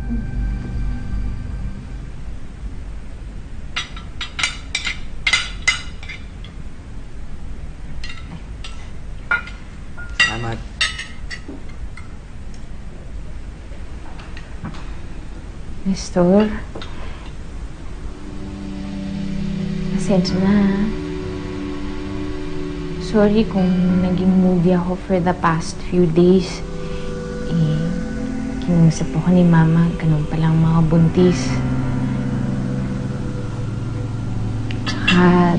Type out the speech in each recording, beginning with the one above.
Salamat. Nestor? Pasensya na, ha? Sorry kung naging moody ako for the past few days. Kinusap ako ni Mama, ganun palang mga buntis. Tsaka,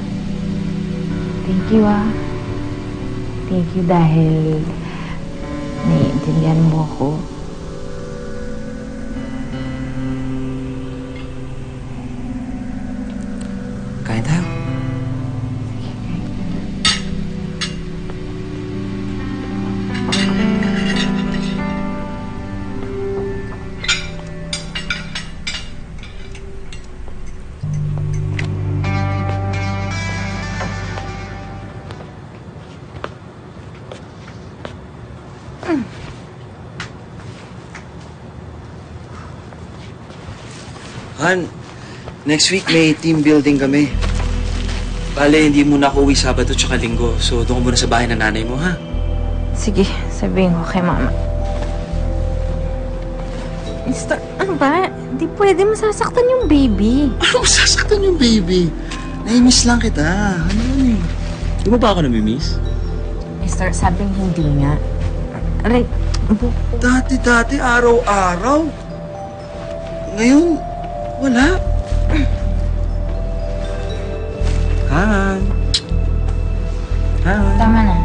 thank you, ah. Thank you dahil naiintindihan mo ako. Kain tayo. Han, next week may team building kami. Bale, hindi muna ako uwi Sabado tsaka Linggo. So, doon ka muna sa bahay ng nanay mo, ha? Sige, sabihin ko kay Mama. Mister, ano ba? Di pwede masasaktan yung baby. Ano masasaktan yung baby? Nai-miss lang kita. Ano yun eh? Di mo ba ako namimiss? Mister, sabing hindi nga. Aray, Dati, araw-araw. Ngayon, wala. Han. Han. tama na.